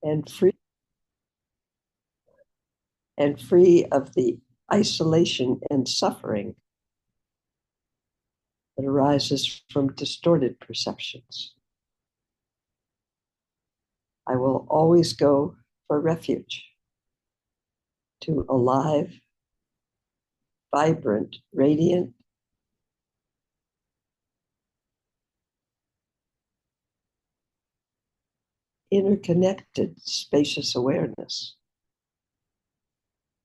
and free of the isolation and suffering that arises from distorted perceptions. I will always go for refuge to alive, vibrant, radiant, interconnected, spacious awareness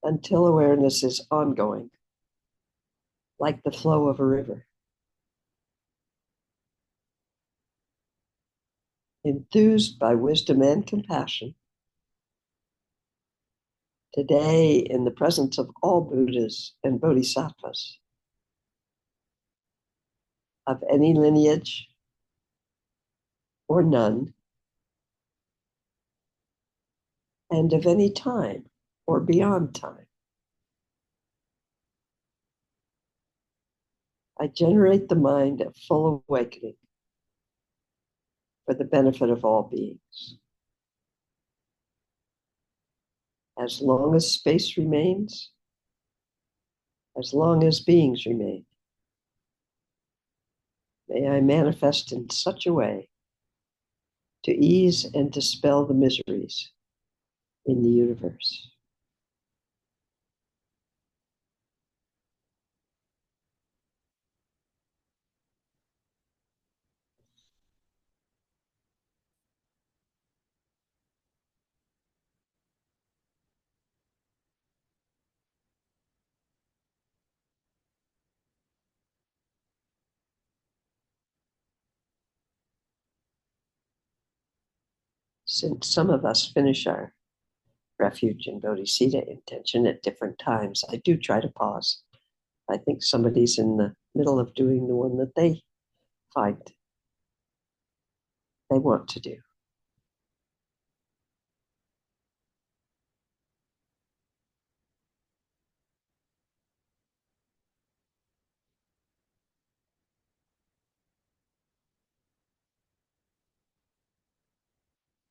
until awareness is ongoing, like the flow of a river. Enthused by wisdom and compassion, today, in the presence of all Buddhas and Bodhisattvas of any lineage or none, and of any time or beyond time, I generate the mind of full awakening for the benefit of all beings. As long as space remains, as long as beings remain, may I manifest in such a way to ease and dispel the miseries in the universe. Since some of us finish our refuge and bodhisattva intention at different times, I do try to pause. I think somebody's in the middle of doing the one that they find they want to do.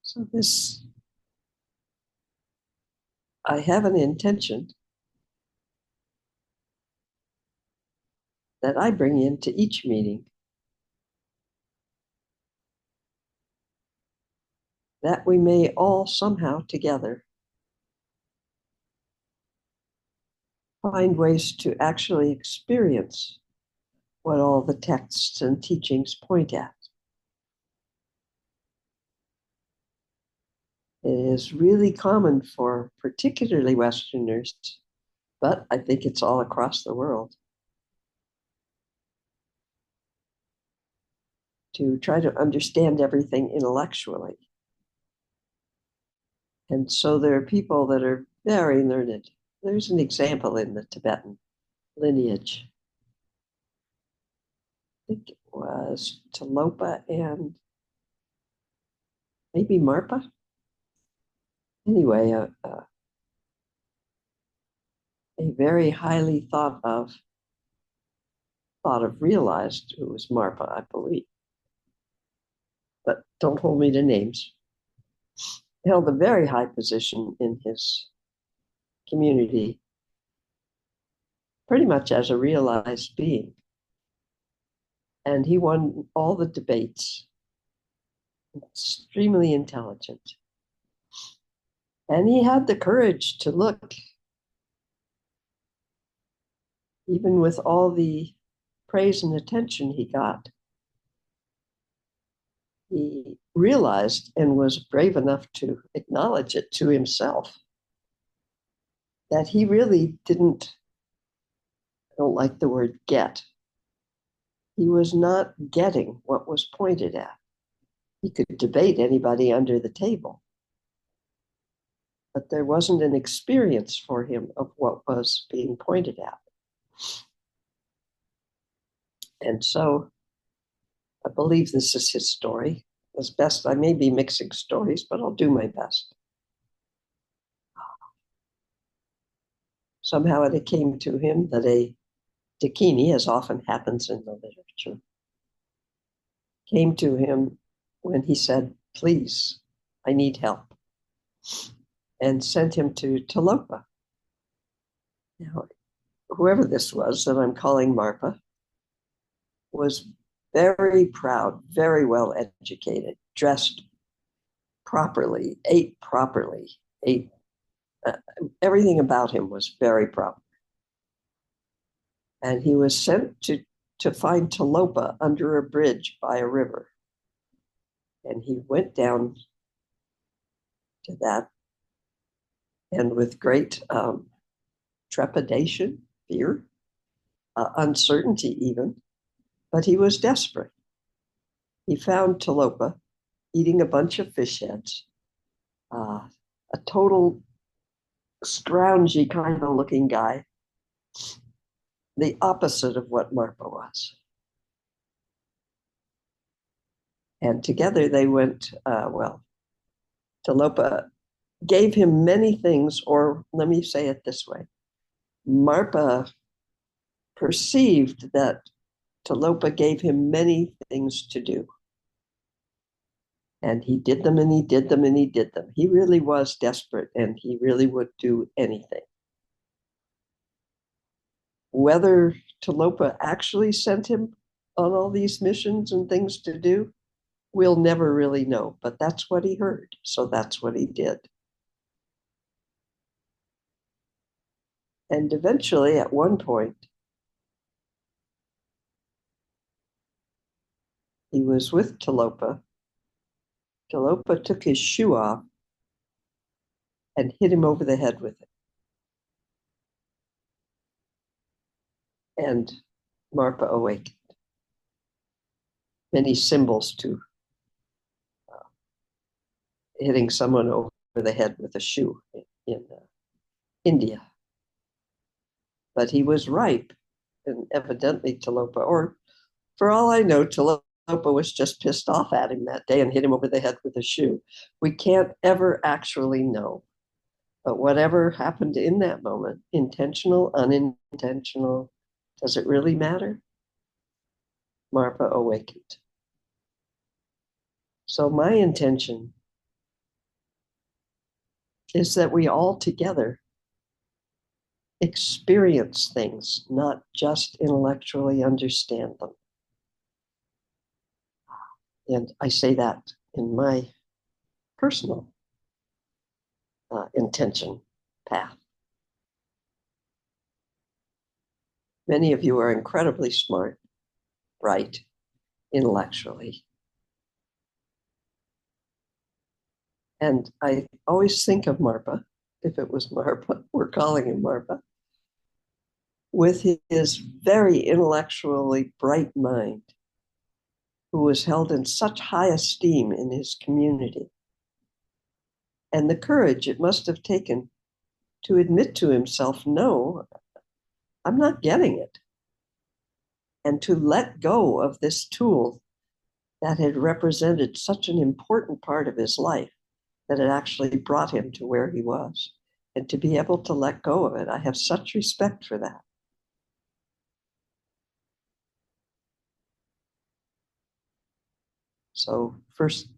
So I have an intention that I bring into each meeting, that we may all somehow together find ways to actually experience what all the texts and teachings point at. It is really common for particularly Westerners, but I think it's all across the world, to try to understand everything intellectually. And so there are people that are very learned. There's an example in the Tibetan lineage. I think it was Talopa and maybe Marpa. Anyway, a very highly thought of realized, who was Marpa, I believe. But don't hold me to names. Held a very high position in his community, pretty much as a realized being. And he won all the debates, extremely intelligent. And he had the courage to look, even with all the praise and attention he got. He realized and was brave enough to acknowledge it to himself that he really didn't, I don't like the word get. He was not getting what was pointed at. He could debate anybody under the table, but there wasn't an experience for him of what was being pointed at. And so I believe this is his story. As best, I may be mixing stories, but I'll do my best. Somehow it came to him that a dakini, as often happens in the literature, came to him when he said, "Please, I need help." and sent him to Talopa. Now, whoever this was that I'm calling Marpa was very proud, very well educated, dressed properly, ate uh, everything about him was very proper. And he was sent to find Talopa under a bridge by a river. And he went down to that, and with great trepidation, fear, uncertainty even, but he was desperate. He found Talopa eating a bunch of fish heads, a total scroungy kind of looking guy, the opposite of what Marpa was. And together they went, Talopa gave him many things, or let me say it this way. Marpa perceived that Talopa gave him many things to do. And he did them and he did them and he did them. He really was desperate and he really would do anything. Whether Talopa actually sent him on all these missions and things to do, we'll never really know. But that's what he heard. So that's what he did. And eventually, at one point, he was with Talopa. Talopa took his shoe off and hit him over the head with it. And Marpa awakened. Many symbols to hitting someone over the head with a shoe in India. But he was ripe, and evidently Talopa, or for all I know, Talopa was just pissed off at him that day and hit him over the head with a shoe. We can't ever actually know. But whatever happened in that moment, intentional, unintentional, does it really matter? Marpa awakened. So my intention is that we all together experience things, not just intellectually understand them. And I say that in my personal intention path. Many of you are incredibly smart, bright, intellectually. And I always think of Marpa, if it was Marpa, we're calling him Marpa, with his very intellectually bright mind, who was held in such high esteem in his community. And the courage it must have taken to admit to himself, no, I'm not getting it. And to let go of this tool that had represented such an important part of his life, that it actually brought him to where he was. And to be able to let go of it, I have such respect for that. So, first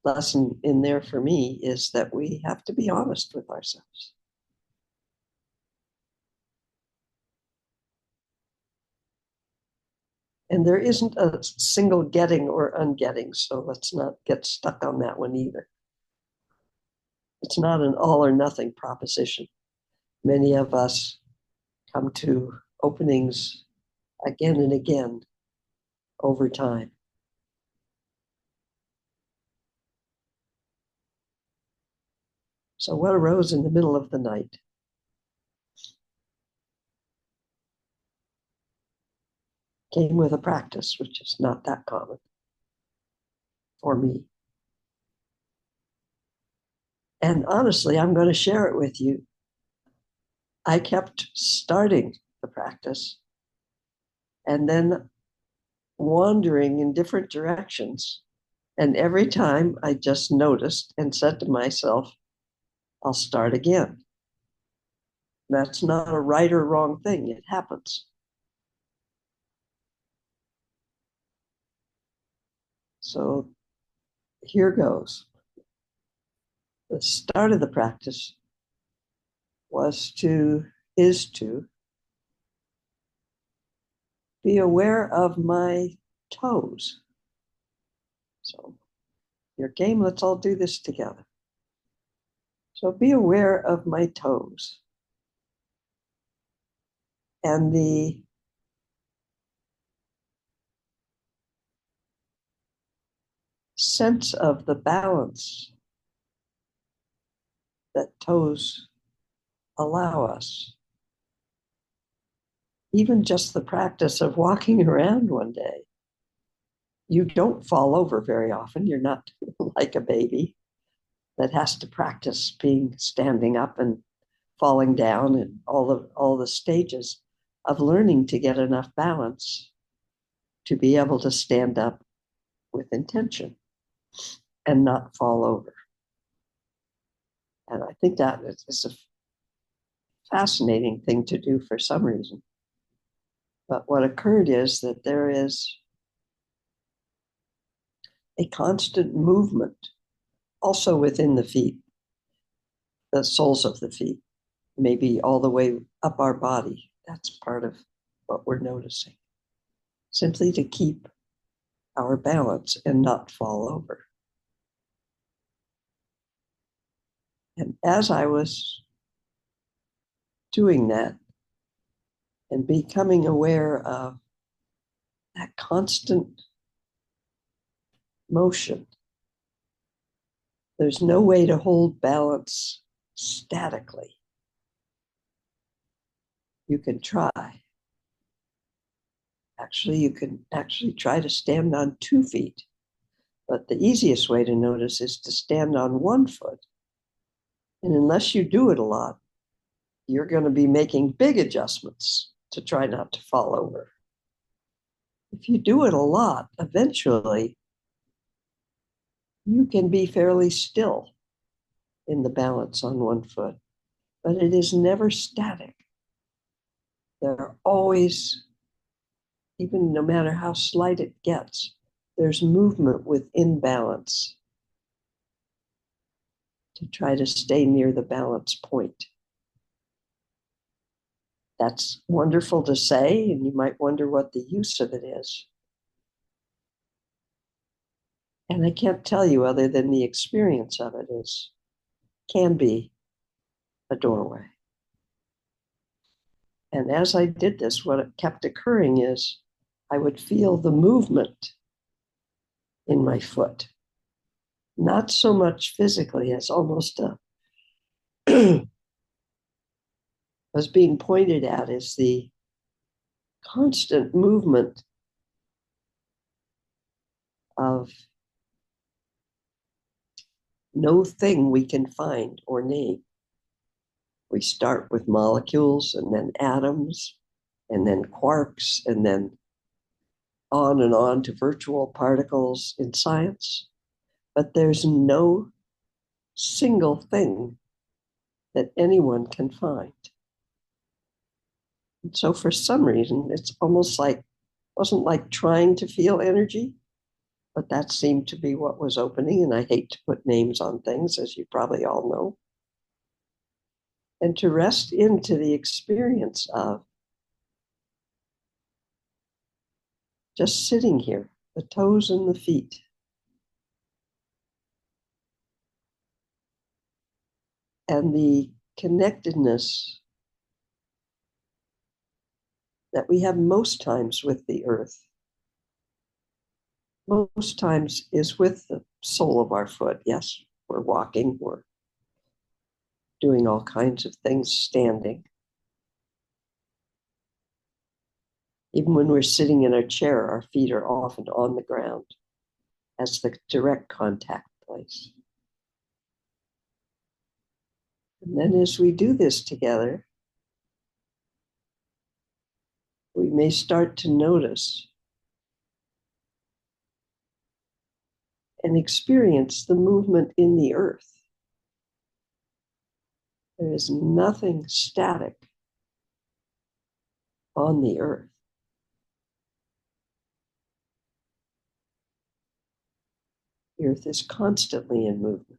lesson in there for me is that we have to be honest with ourselves. And there isn't a single getting or ungetting, so let's not get stuck on that one either. It's not an all or nothing proposition. Many of us come to openings again and again over time. So what arose in the middle of the night? Came with a practice, which is not that common for me. And honestly, I'm going to share it with you. I kept starting the practice and then wandering in different directions. And every time I just noticed and said to myself, I'll start again. That's not a right or wrong thing. It happens. So here goes. The start of the practice is to be aware of my toes. So, your game, let's all do this together. So, be aware of my toes and the sense of the balance that toes allow us. Even just the practice of walking around one day, you don't fall over very often. You're not like a baby that has to practice standing up and falling down and all the stages of learning to get enough balance to be able to stand up with intention and not fall over. And I think that is a fascinating thing to do for some reason. But what occurred is that there is a constant movement also within the feet, the soles of the feet, maybe all the way up our body. That's part of what we're noticing. Simply to keep our balance and not fall over. And as I was doing that and becoming aware of that constant motion, there's no way to hold balance statically. You can try. Actually, you can try to stand on 2 feet. But the easiest way to notice is to stand on 1 foot. And unless you do it a lot, you're going to be making big adjustments to try not to fall over. If you do it a lot, eventually you can be fairly still in the balance on 1 foot, but it is never static. There are always, even no matter how slight it gets, there's movement within balance to try to stay near the balance point. That's wonderful to say, and you might wonder what the use of it is. And I can't tell you other than the experience of it can be a doorway. And as I did this, what kept occurring is I would feel the movement in my foot. Not so much physically as almost as being pointed at is the constant movement of no thing we can find or name. We start with molecules and then atoms and then quarks and then on to virtual particles in science. But there's no single thing that anyone can find. And so for some reason, it's almost like, wasn't like trying to feel energy, but that seemed to be what was opening. And I hate to put names on things, as you probably all know. And to rest into the experience of just sitting here, the toes and the feet. And the connectedness that we have most times with the earth. Most times is with the sole of our foot. Yes, we're walking, we're doing all kinds of things standing. Even when we're sitting in a chair, our feet are often on the ground as the direct contact place. And then as we do this together, we may start to notice and experience the movement in the earth. There is nothing static on the earth. The earth is constantly in movement.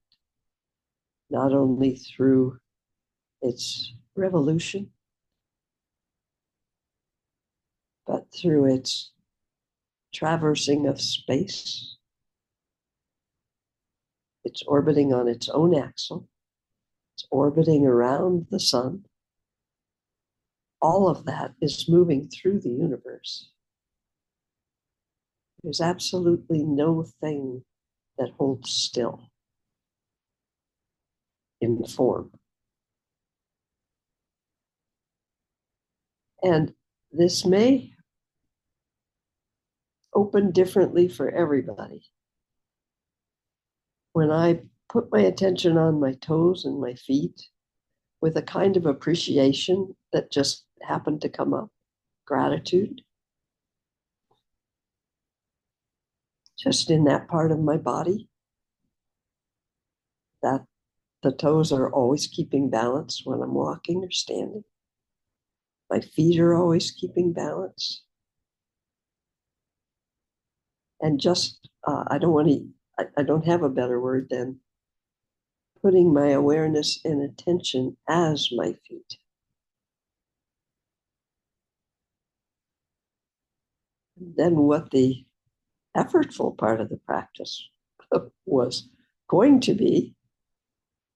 not only through its revolution, but through its traversing of space. It's orbiting on its own axle. It's orbiting around the sun. All of that is moving through the universe. There's absolutely no thing that holds still in form. And this may open differently for everybody. When I put my attention on my toes and my feet with a kind of appreciation that just happened to come up, gratitude, just in that part of my body, that the toes are always keeping balance when I'm walking or standing. My feet are always keeping balance. And just, I don't have a better word than putting my awareness and attention as my feet. And then what the effortful part of the practice was going to be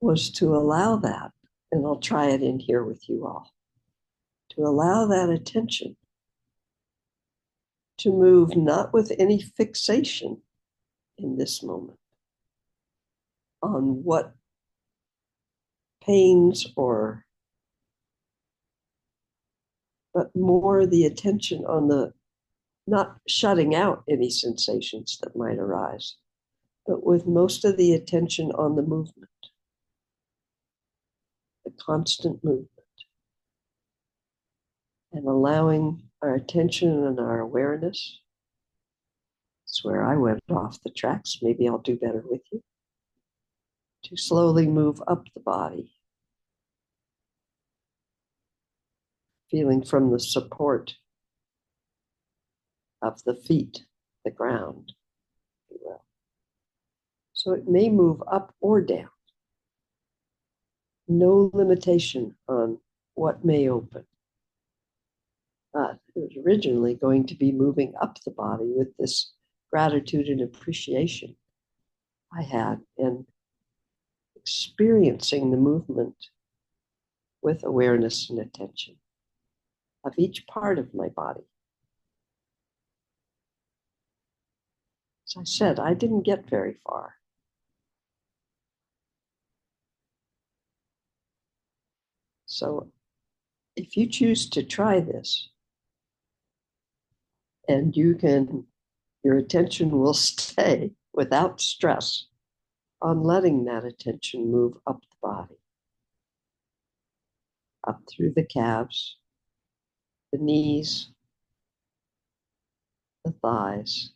was to allow that, and I'll try it in here with you all, to allow that attention to move not with any fixation in this moment on what pains but more the attention on the, not shutting out any sensations that might arise, but with most of the attention on the movement, the constant movement, and allowing our attention and our awareness. That's where I went off the tracks. Maybe I'll do better with you. To slowly move up the body, feeling from the support of the feet, the ground, if you will. So it may move up or down. No limitation on what may open. It was originally going to be moving up the body with this gratitude and appreciation I had, and experiencing the movement with awareness and attention of each part of my body. As I said, I didn't get very far. So if you choose to try this, and your attention will stay without stress on letting that attention move up the body, up through the calves, the knees, the thighs.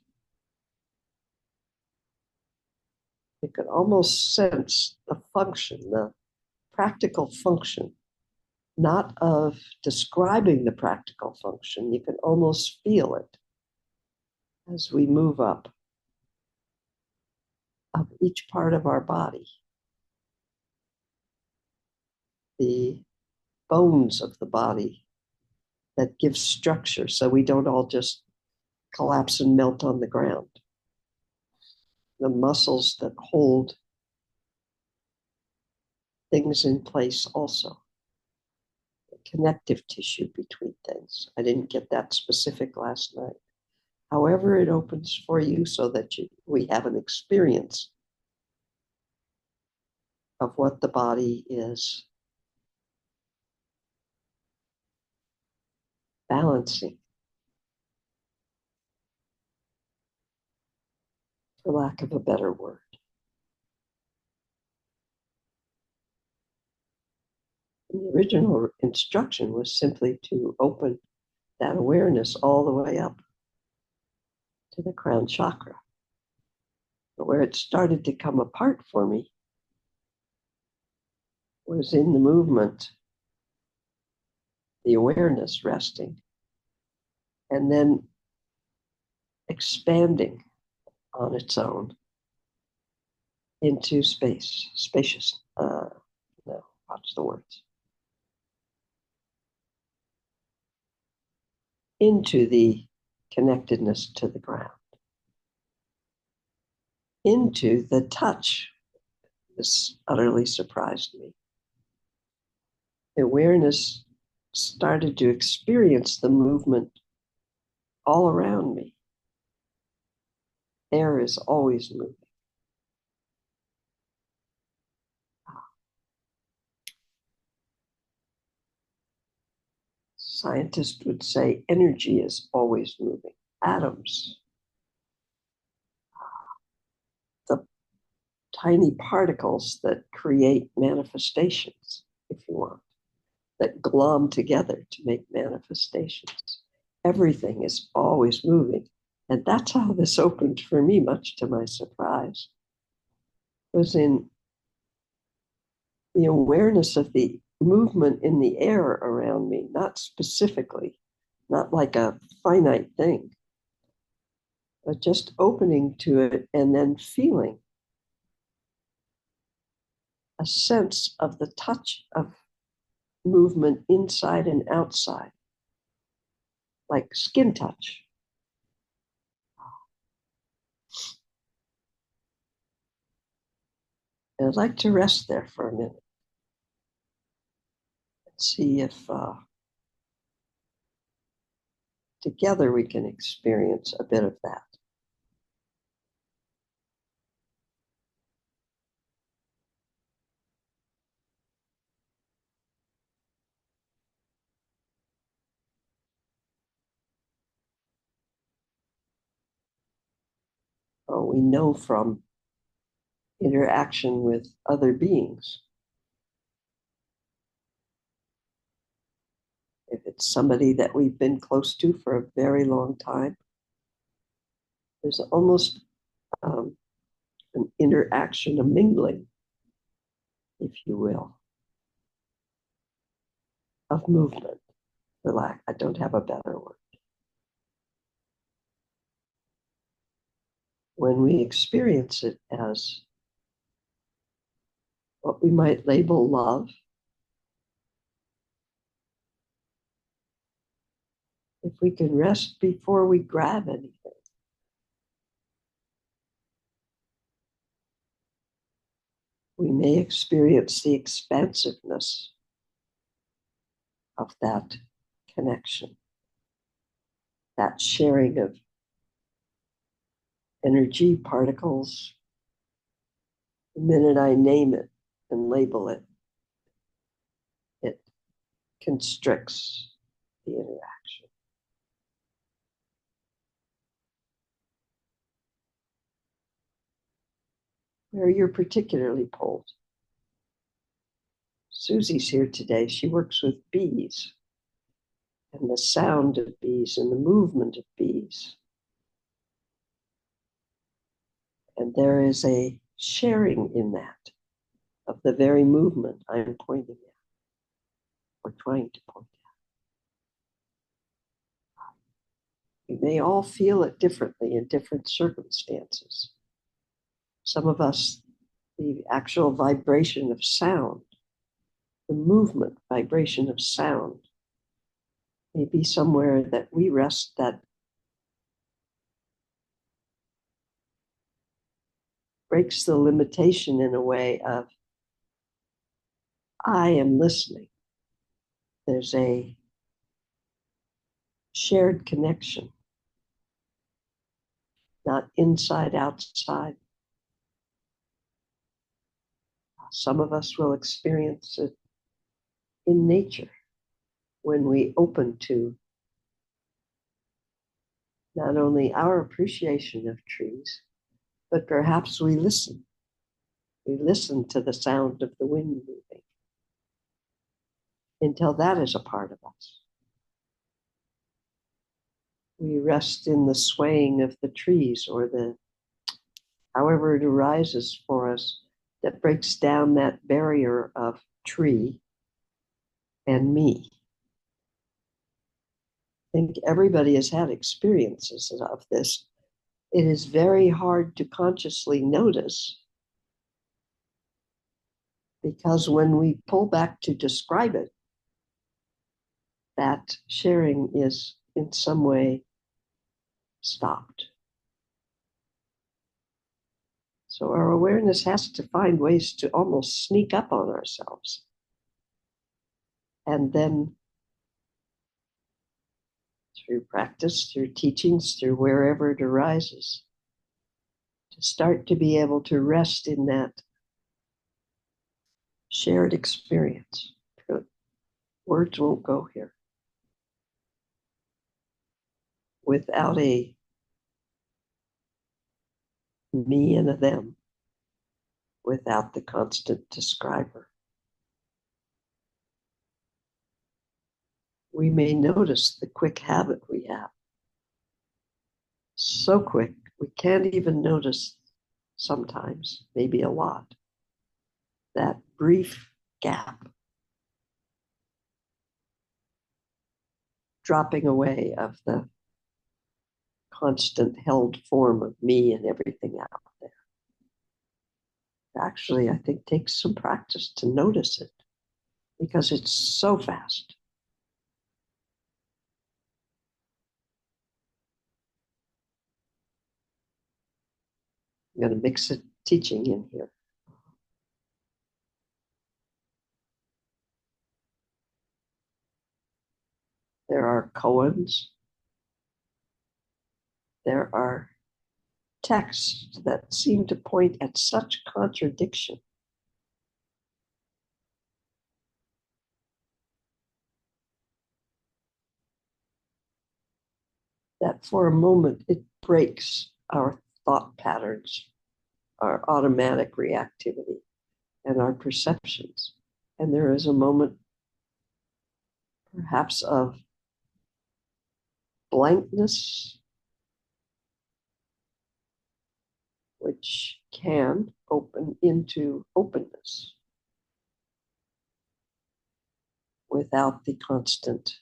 You could almost sense the function, the practical function, not of describing the practical function. You can almost feel it as we move up of each part of our body. The bones of the body that give structure so we don't all just collapse and melt on the ground. The muscles that hold things in place also. The connective tissue between things. I didn't get that specific last night. However it opens for you so that we have an experience of what the body is balancing, for lack of a better word. And the original instruction was simply to open that awareness all the way up to the crown chakra. But where it started to come apart for me was in the movement, the awareness resting, and then expanding on its own into space, spacious. No, watch the words. Into the connectedness to the ground, into the touch. This utterly surprised me. The awareness started to experience the movement all around me. Air is always moving. Scientists would say energy is always moving. Atoms, the tiny particles that create manifestations, if you want, that glom together to make manifestations. Everything is always moving. And that's how this opened for me, much to my surprise, was in the awareness of the movement in the air around me, not specifically, not like a finite thing, but just opening to it and then feeling a sense of the touch of movement inside and outside, like skin touch. And I'd like to rest there for a minute and see if together we can experience a bit of that. We know from interaction with other beings, if it's somebody that we've been close to for a very long time, there's almost an interaction, a mingling, if you will, of movement. Relax. I don't have a better word. When we experience it as what we might label love, if we can rest before we grab anything, we may experience the expansiveness of that connection, that sharing of energy particles. The minute I name it and label it, it constricts the interaction. Where you're particularly pulled. Susie's here today. She works with bees and the sound of bees and the movement of bees. And there is a sharing in that of the very movement I'm pointing at or trying to point at. We may all feel it differently in different circumstances. Some of us, the actual vibration of sound, the movement vibration of sound, may be somewhere that we rest that breaks the limitation in a way of, I am listening. There's a shared connection, not inside, outside. Some of us will experience it in nature when we open to not only our appreciation of trees, but perhaps we listen. We listen to the sound of the wind moving until that is a part of us. We rest in the swaying of the trees or the, however it arises for us, that breaks down that barrier of tree and me. I think everybody has had experiences of this. It is very hard to consciously notice Because when we pull back to describe it, that sharing is in some way stopped. So our awareness has to find ways to almost sneak up on ourselves. And then through practice, through teachings, through wherever it arises, to start to be able to rest in that shared experience. Words won't go here. Without a me and a them, without the constant describer. We may notice the quick habit we have. So quick, we can't even notice sometimes, maybe a lot, that brief gap, dropping away of the constant held form of me and everything out there. Actually, I think takes some practice to notice it because it's so fast. I'm going to mix a teaching in here. There are koans. There are texts that seem to point at such contradiction. That for a moment it breaks our thought patterns, our automatic reactivity, and our perceptions. And there is a moment, perhaps, of blankness, which can open into openness without the constant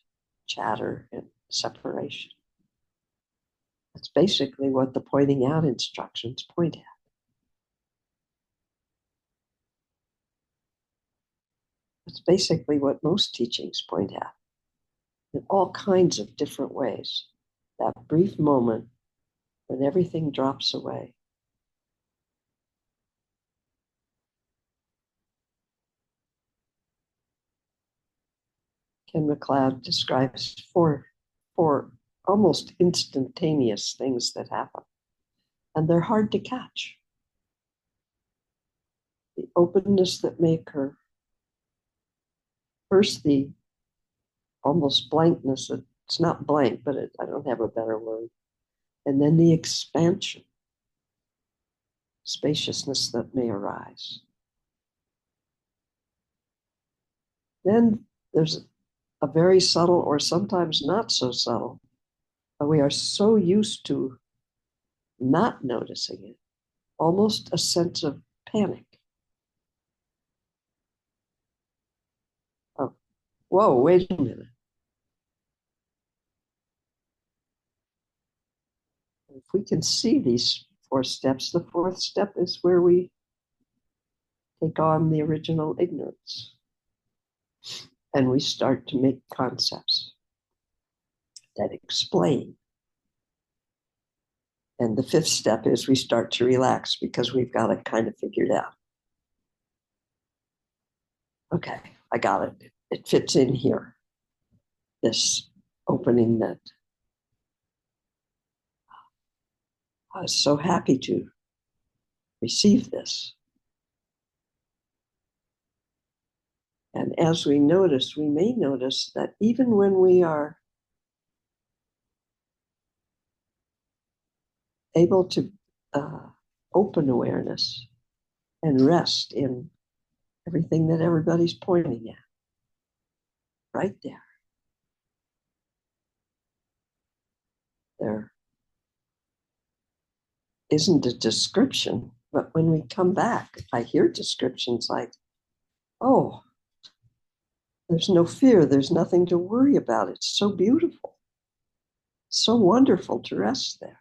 chatter and separation. That's basically what the pointing out instructions point at. That's basically what most teachings point at in all kinds of different ways. That brief moment when everything drops away. Ken MacLeod describes four almost instantaneous things that happen, and they're hard to catch. The openness that may occur. First, the almost blankness. It's not blank, but I don't have a better word. And then the expansion, spaciousness that may arise. Then there's a very subtle, or sometimes not so subtle, but we are so used to not noticing it, almost a sense of panic. Of, whoa, wait a minute. If we can see these four steps, the fourth step is where we take on the original ignorance. And we start to make concepts that explain. And the fifth step is we start to relax because we've got it kind of figured out. Okay, I got it. It fits in here. This opening that I was so happy to receive this. And as we notice, we may notice that even when we are able to open awareness and rest in everything that everybody's pointing at, right there. There isn't a description, but when we come back, I hear descriptions like, oh, there's no fear, there's nothing to worry about. It's so beautiful, so wonderful to rest there.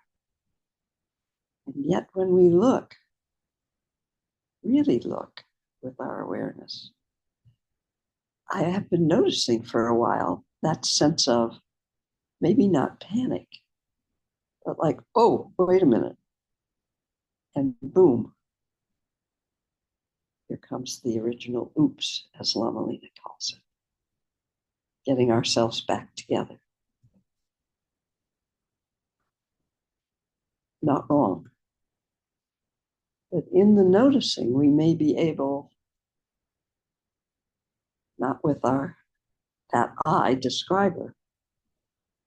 And yet when we look, really look with our awareness. I have been noticing for a while that sense of maybe not panic, but like, oh, wait a minute. And boom, here comes the original oops, as Lama Lena calls it, getting ourselves back together. Not wrong. But in the noticing, we may be able, not with that I describer,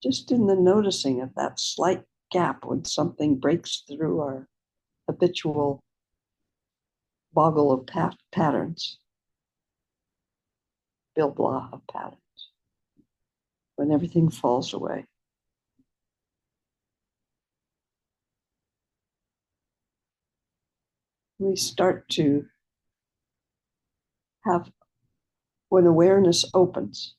just in the noticing of that slight gap when something breaks through our habitual boggle of patterns, bill blah of patterns, when everything falls away. We start to have, when awareness opens,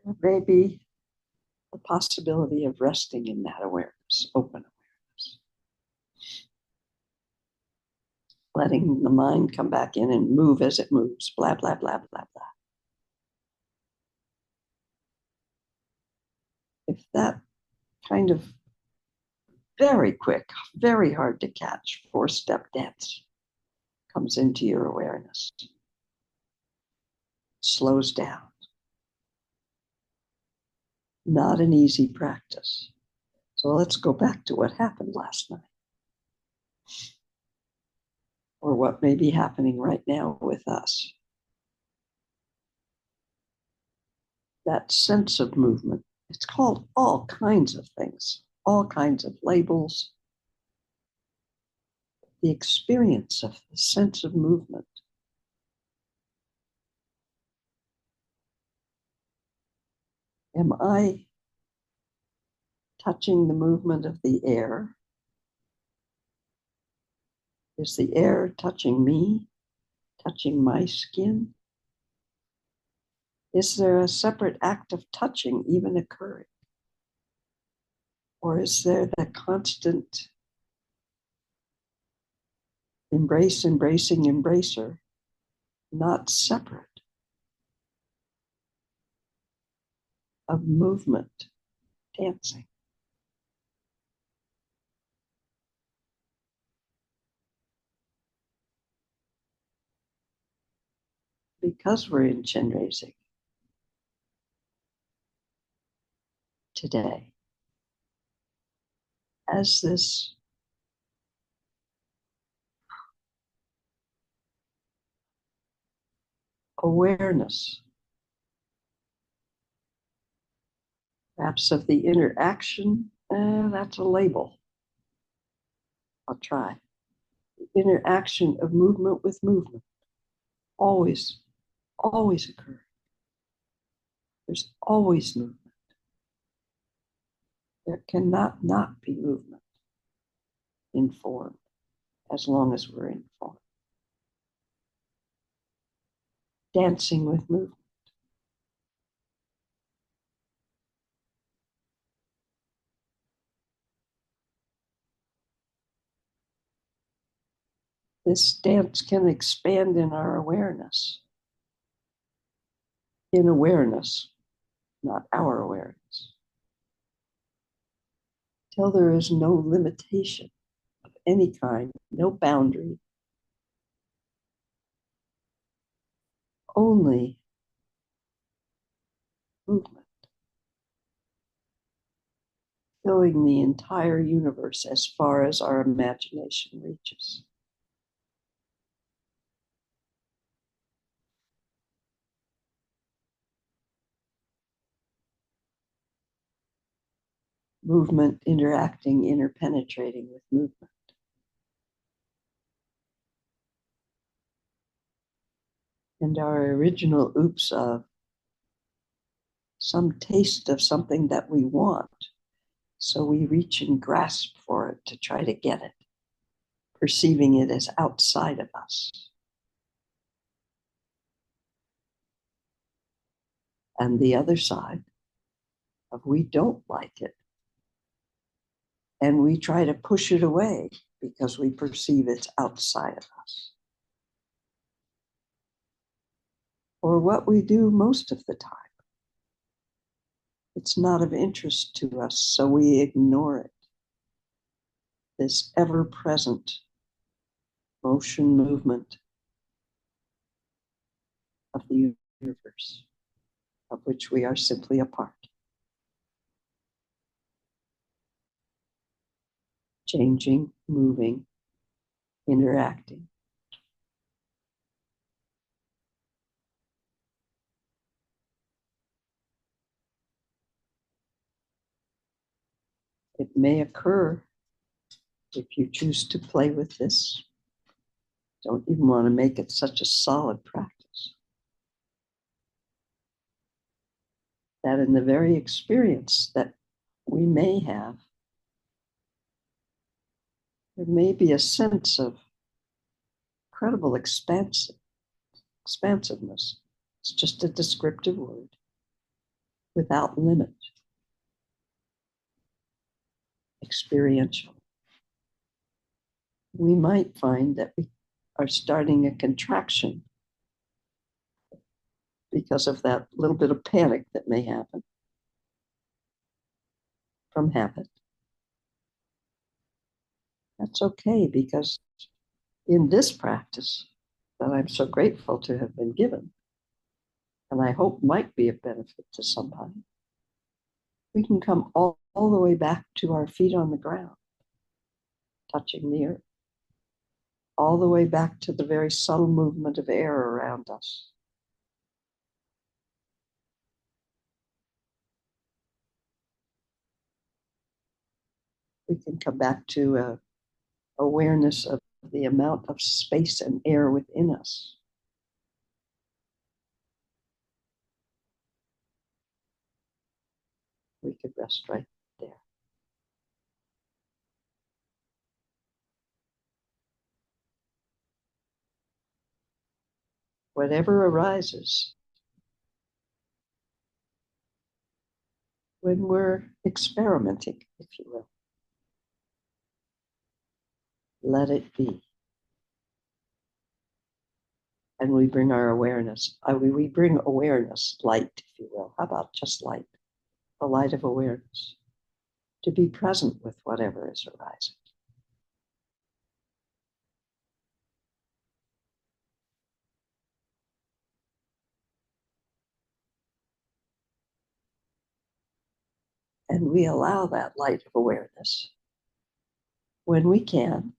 there may be the possibility of resting in that awareness, open awareness. Letting the mind come back in and move as it moves, blah, blah, blah, blah, blah. If that kind of very quick, very hard to catch 4-step dance comes into your awareness, slows down. Not an easy practice. So let's go back to what happened last night, or what may be happening right now with us. That sense of movement, it's called all kinds of things, all kinds of labels. The experience of the sense of movement. Am I touching the movement of the air? Is the air touching me, touching my skin? Is there a separate act of touching even occurring? Or is there the constant embracing embracer, not separate of movement, dancing? Because we're in Chenrezig today, as this awareness, perhaps of the interaction, that's a label. I'll try. The interaction of movement with movement, always occur. There's always movement. There cannot not be movement in form as long as we're in form. Dancing with movement. This dance can expand in our awareness. In awareness, not our awareness. Till there is no limitation of any kind, no boundary, only movement, filling the entire universe as far as our imagination reaches. Movement interacting, interpenetrating with movement. And our original oops of some taste of something that we want. So we reach and grasp for it to try to get it, perceiving it as outside of us. And the other side of we don't like it. And we try to push it away because we perceive it's outside of us. Or what we do most of the time. It's not of interest to us, so we ignore it. This ever-present motion, movement of the universe, of which we are simply a part. Changing, moving, interacting. It may occur if you choose to play with this. Don't even want to make it such a solid practice. That in the very experience that we may have, there may be a sense of incredible expansiveness. It's just a descriptive word without limit. Experiential. We might find that we are starting a contraction because of that little bit of panic that may happen from habit. That's okay, because in this practice that I'm so grateful to have been given, and I hope might be of benefit to somebody, we can come all the way back to our feet on the ground, touching the earth, all the way back to the very subtle movement of air around us. We can come back to awareness of the amount of space and air within us. We could rest right there. Whatever arises when we're experimenting, if you will, let it be. And we bring our awareness. We bring awareness, light, if you will. How about just light? The light of awareness. To be present with whatever is arising. And we allow that light of awareness, when we can,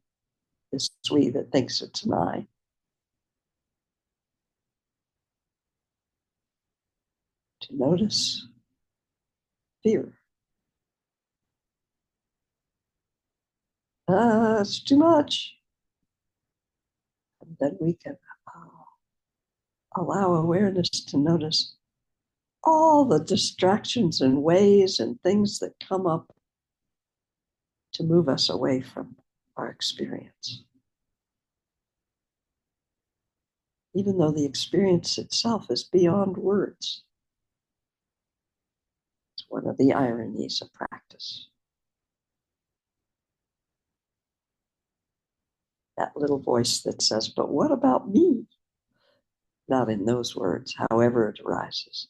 this we that thinks it's an I, to notice fear. It's too much. And then we can allow awareness to notice all the distractions and ways and things that come up to move us away from our experience. Even though the experience itself is beyond words. It's one of the ironies of practice. That little voice that says, but what about me? Not in those words, however it arises.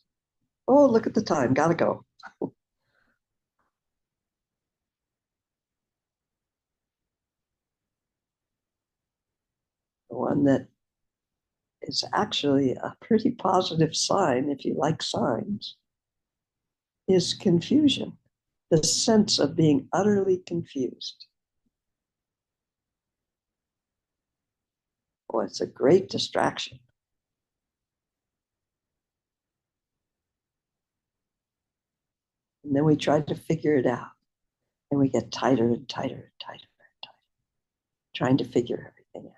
Oh, look at the time, gotta go. The one that is actually a pretty positive sign, if you like signs, is confusion, the sense of being utterly confused. Oh, it's a great distraction. And then we try to figure it out. And we get tighter and tighter and tighter and tighter, trying to figure everything out.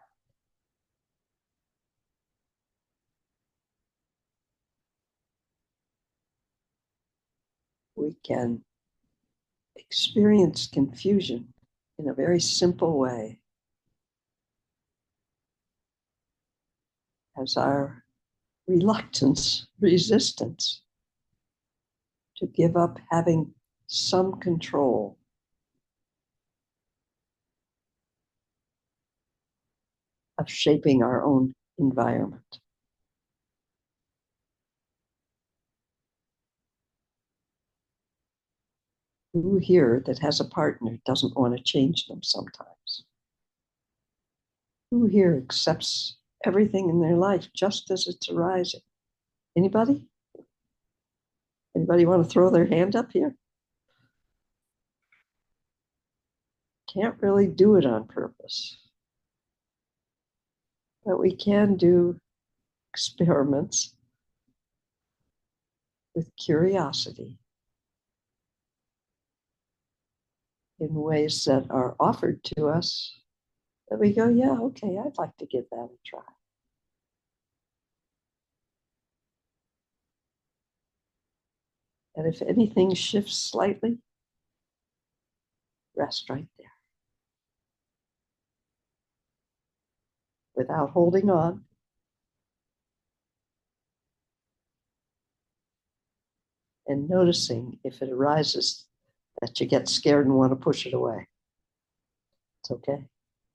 We can experience confusion in a very simple way as our reluctance, resistance to give up having some control of shaping our own environment. Who here that has a partner doesn't want to change them sometimes? Who here accepts everything in their life just as it's arising? Anybody? Anybody want to throw their hand up here? Can't really do it on purpose. But we can do experiments with curiosity in ways that are offered to us that we go, yeah, okay, I'd like to give that a try. And if anything shifts slightly, rest right there without holding on. And noticing if it arises that you get scared and want to push it away. It's okay.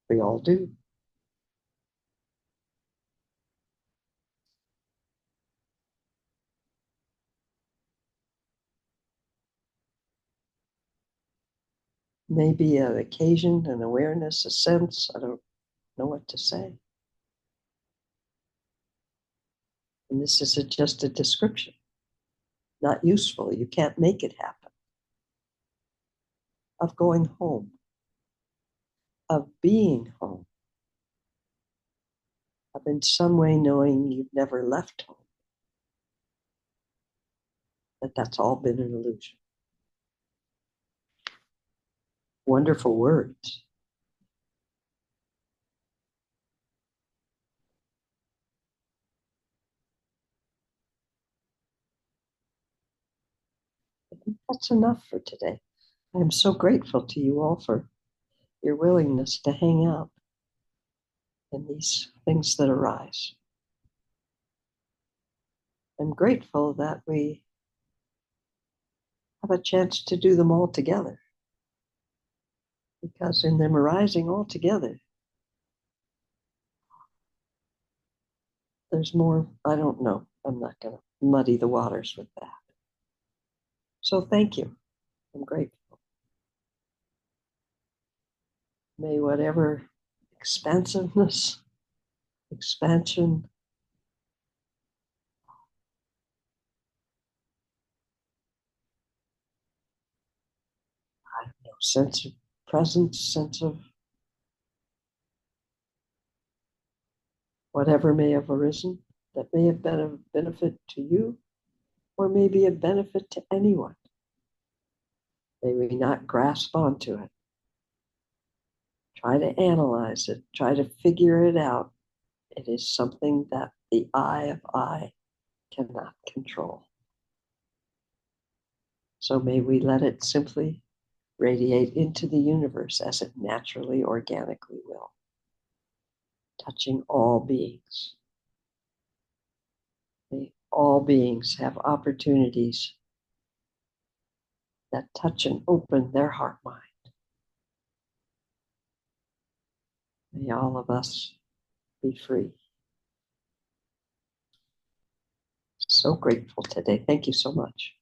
We all do. Maybe an occasion, an awareness, a sense. I don't know what to say. And this is just a description, not useful. You can't make it happen. Of going home, of being home, of in some way knowing you've never left home, that that's all been an illusion. Wonderful words. I think that's enough for today. I'm so grateful to you all for your willingness to hang out in these things that arise. I'm grateful that we have a chance to do them all together, because in them arising all together, there's more. I don't know. I'm not going to muddy the waters with that. So thank you. I'm grateful. May whatever expansiveness, expansion, I don't know, sense of presence, sense of whatever may have arisen that may have been of benefit to you or may be of benefit to anyone. May we not grasp onto it. Try to analyze it. Try to figure it out. It is something that the eye of I cannot control. So may we let it simply radiate into the universe as it naturally, organically will, touching all beings. May all beings have opportunities that touch and open their heart mind. May all of us be free. So grateful today. Thank you so much.